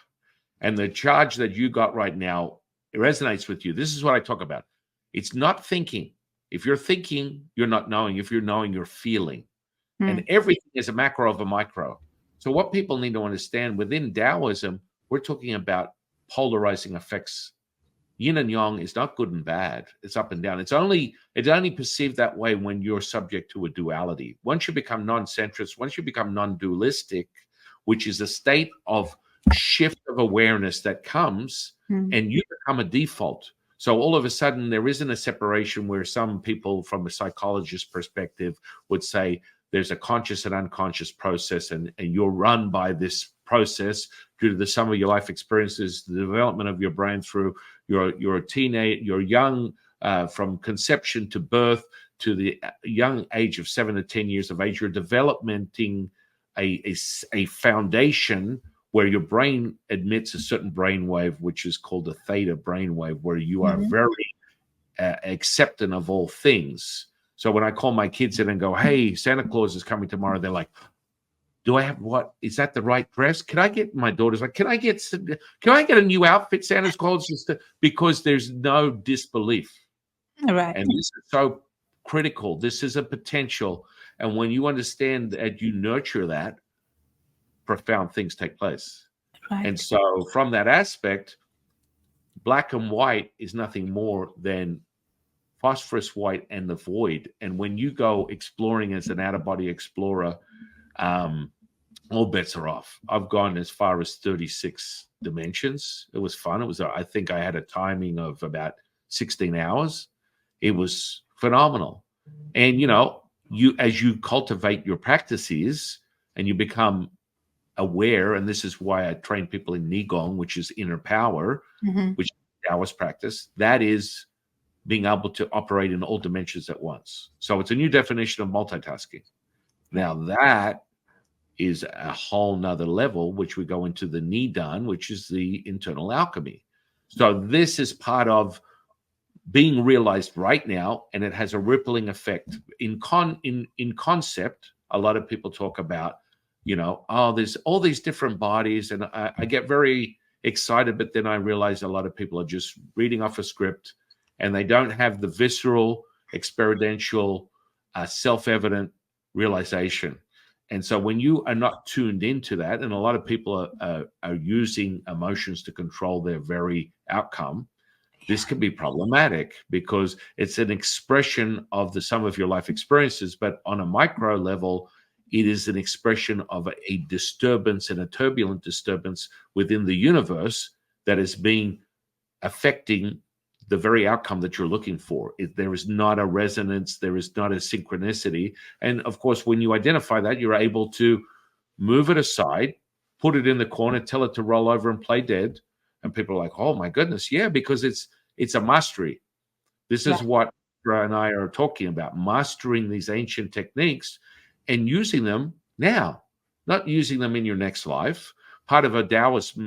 And the charge that you got right now, it resonates with you. This is what I talk about. It's not thinking. If you're thinking, you're not knowing. If you're knowing, you're feeling. And Mm. everything is a macro of a micro. So what people need to understand within Taoism, we're talking about polarizing effects. Yin and yang is not good and bad. It's up and down. It's only perceived that way when you're subject to a duality. Once you become non-centrist, once you become non-dualistic, which is a state of shift of awareness that comes, Mm. and you become a default. So all of a sudden, there isn't a separation where some people, from a psychologist perspective, would say there's a conscious and unconscious process, and you're run by this process due to the sum of your life experiences, the development of your brain through your teenage, your young, from conception to birth to the young age of 7 to 10 years of age. You're developing a foundation where your brain emits a certain brainwave, which is called a theta brainwave, where you are very accepting of all things. So when I call my kids in and go, "Hey, Santa Claus is coming tomorrow," they're like, "Do I have what? Is that the right dress? Can I get?" My daughter's like, "Can I get a new outfit? Santa Claus just because there's no disbelief, Right. and this is so critical. This is a potential, and when you understand that you nurture that, profound things take place. And Right. so, from that aspect, black and white is nothing more than phosphorus white and the void. And when you go exploring as an out of body explorer, um, all bets are off. I've gone as far as 36 dimensions. It was fun. It was, I think I had a timing of about 16 hours. It was phenomenal. And, as you cultivate your practices and you become aware, and this is why I train people in Nigong, which is inner power, Mhm. which is Taoist practice, that is being able to operate in all dimensions at once. So it's a new definition of multitasking. Now that is a whole nother level, which we go into the Nidan, which is the internal alchemy. So this is part of being realized right now, and it has a rippling effect. In concept, a lot of people talk about, there's all these different bodies, and I get very excited, but then I realize a lot of people are just reading off a script, and they don't have the visceral, experiential, self-evident realization. And so when you are not tuned into that, and a lot of people are using emotions to control their very outcome, this can be problematic because it's an expression of the sum of your life experiences. But on a micro level, it is an expression of a disturbance and a turbulent disturbance within the universe that is being affecting the very outcome that you're looking for. There is not a resonance, there is not a synchronicity. And of course, when you identify that, you're able to move it aside, put it in the corner, tell it to roll over and play dead. And people are like, "Oh my goodness, yeah," because it's a mastery. This is Right. what Ra and I are talking about, mastering these ancient techniques and using them now, not using them in your next life. Part of a Taoist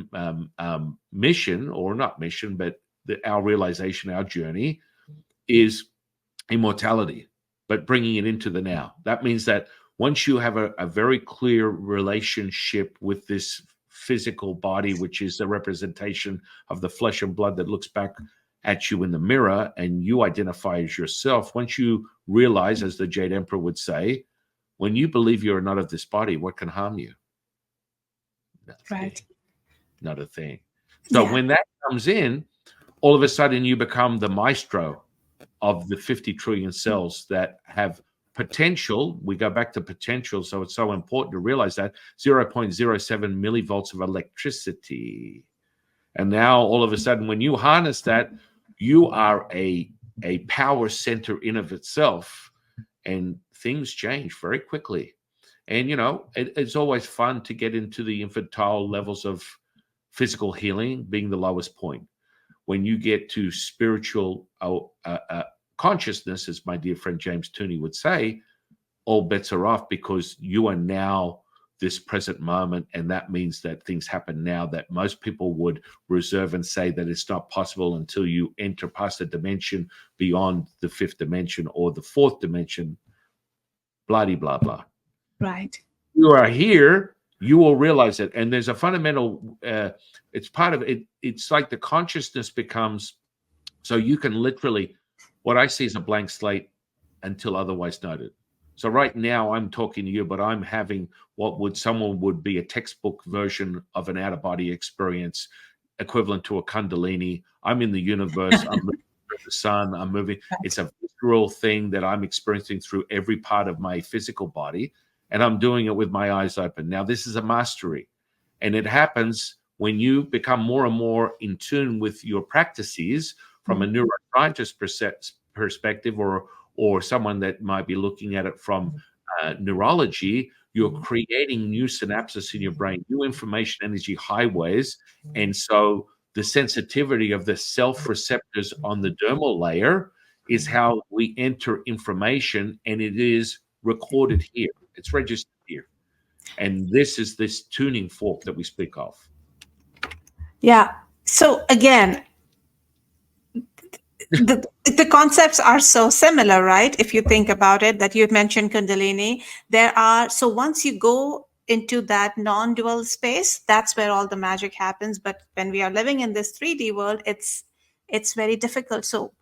mission, or not mission, but our realization, our journey is immortality, but bringing it into the now. That means that once you have a very clear relationship with this physical body, which is the representation of the flesh and blood that looks back at you in the mirror, and you identify as yourself, once you realize, as the Jade Emperor would say, when you believe you're not of this body, what can harm you? Nothing. Right. Not a thing. So Yeah. when that comes in, all of a sudden you become the maestro of the 50 trillion cells that have potential. We go back to potential. So it's so important to realize that 0.07 millivolts of electricity. And now all of a sudden, when you harness that, you are a power center in of itself, and things change very quickly. And, it's always fun to get into the infantile levels of physical healing being the lowest point. When you get to spiritual consciousness, as my dear friend James Tooney would say, all bets are off because you are now this present moment. And that means that things happen now that most people would reserve and say that it's not possible until you enter past a dimension beyond the fifth dimension or the fourth dimension, blah, blah, blah. Right. You are here, you will realize it. And there's a fundamental, it's part of it. It's like the consciousness becomes, so you can literally what I see is a blank slate until otherwise noted. So right now I'm talking to you, but I'm having what would someone would be a textbook version of an out of body experience, equivalent to a kundalini. I'm in the universe. I'm moving through the sun. I'm moving. It's a visceral thing that I'm experiencing through every part of my physical body, and I'm doing it with my eyes open. Now this is a mastery, and it happens when you become more and more in tune with your practices from a neuroscientist perspective, or someone that might be looking at it from neurology. You're creating new synapses in your brain, new information energy highways. And so the sensitivity of the self receptors on the dermal layer is how we enter information, and it is recorded here. It's registered here. And this is this tuning fork that we speak of. Yeah. So again, the concepts are so similar, right? If you think about it, that you mentioned Kundalini, so once you go into that non-dual space, that's where all the magic happens. But when we are living in this 3D world, it's very difficult. So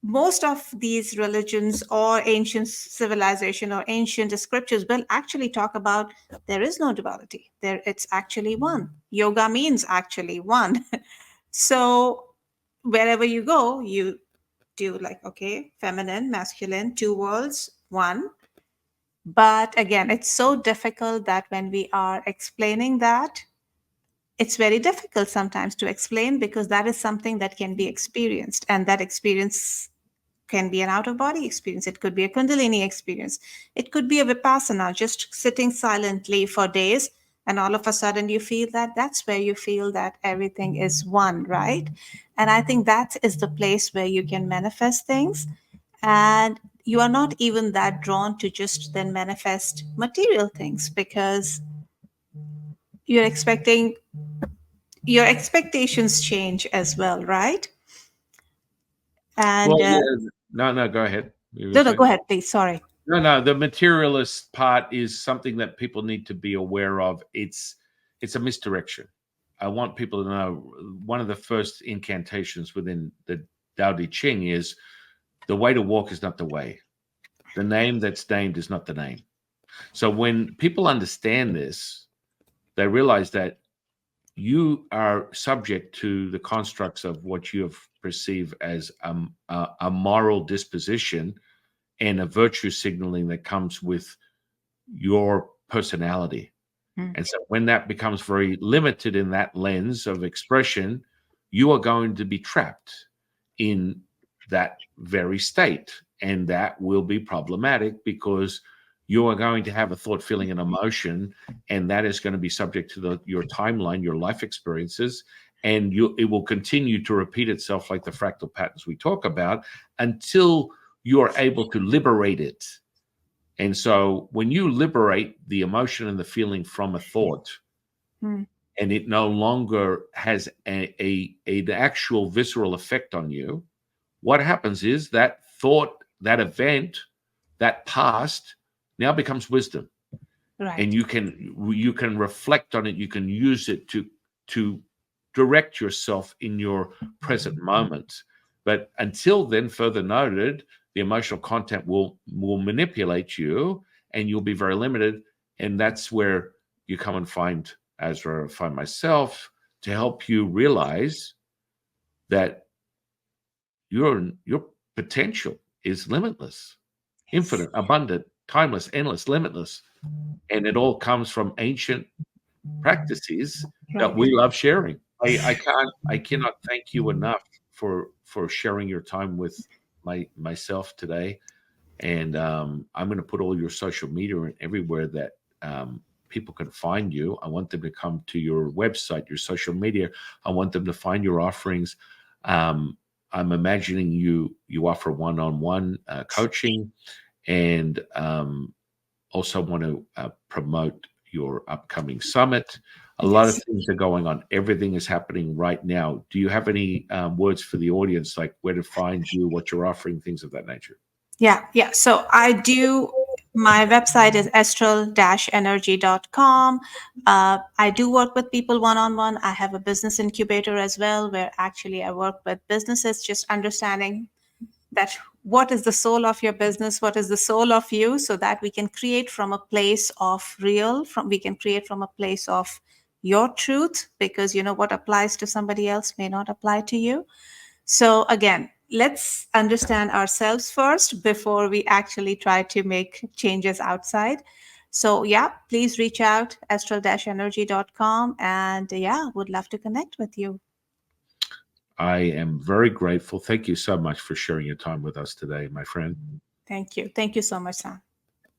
most of these religions or ancient civilization or ancient scriptures will actually talk about there is no duality. It's actually one. Yoga means actually one. So wherever you go, you do like, okay, feminine, masculine, two worlds, one. But again, it's so difficult that when we are explaining that, it's very difficult sometimes to explain, because that is something that can be experienced, and that experience can be an out of body experience. It could be a Kundalini experience. It could be a Vipassana, just sitting silently for days. And all of a sudden you feel that that's where you feel that everything is one, right? And I think that is the place where you can manifest things. And you are not even that drawn to just then manifest material things, because you're expecting your expectations change as well, right? Well, And yeah, no, go ahead. You were no, no, saying? go ahead, please. Sorry. No. The materialist part is something that people need to be aware of. It's a misdirection. I want people to know one of the first incantations within the Tao Te Ching is the way to walk is not the way. The name that's named is not the name. So when people understand this, they realize that you are subject to the constructs of what you have perceived as a moral disposition and a virtue signaling that comes with your personality. And so when that becomes very limited in that lens of expression, you are going to be trapped in that very state. And that will be problematic, because you are going to have a thought, feeling, and emotion, and that is going to be subject to your timeline, your life experiences, and it will continue to repeat itself like the fractal patterns we talk about until you are able to liberate it. And so when you liberate the emotion and the feeling from a thought, and it no longer has an actual visceral effect on you, what happens is that thought, that event, that past now becomes wisdom. Right. And you can reflect on it, you can use it to direct yourself in your present moment. But until then, further noted, the emotional content will manipulate you, and you'll be very limited. And that's where you come and find Azra, find myself, to help you realize that your potential is limitless, infinite, abundant, timeless, endless, limitless. And it all comes from ancient practices that we love sharing. I cannot thank you enough for sharing your time with myself today. And I'm going to put all your social media and everywhere that people can find you. I want them to come to your website, your social media. I want them to find your offerings. I'm imagining you offer one-on-one coaching, and also want to promote your upcoming summit. A lot of things are going on. Everything is happening right now. Do you have any words for the audience, like where to find you, what you're offering, things of that nature? Yeah. So my website is astral-energy.com. I do work with people one-on-one. I have a business incubator as well, where actually I work with businesses, just understanding that what is the soul of your business, what is the soul of you, so that we can create from a place of we can create from a place of your truth, because what applies to somebody else may not apply to you. So again, let's understand ourselves first before we actually try to make changes outside. So yeah, please reach out astral-energy.com, and yeah, would love to connect with you. I am very grateful. Thank you so much for sharing your time with us today, my friend. Thank you. Thank you so much, Sam.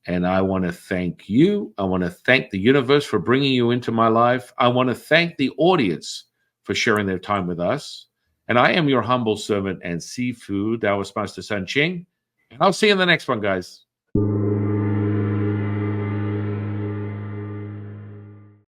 And I want to thank you. I want to thank the universe for bringing you into my life. I want to thank the audience for sharing their time with us. And I am your humble servant and seafood, Taoist Master San Qing. And I'll see you in the next one, guys.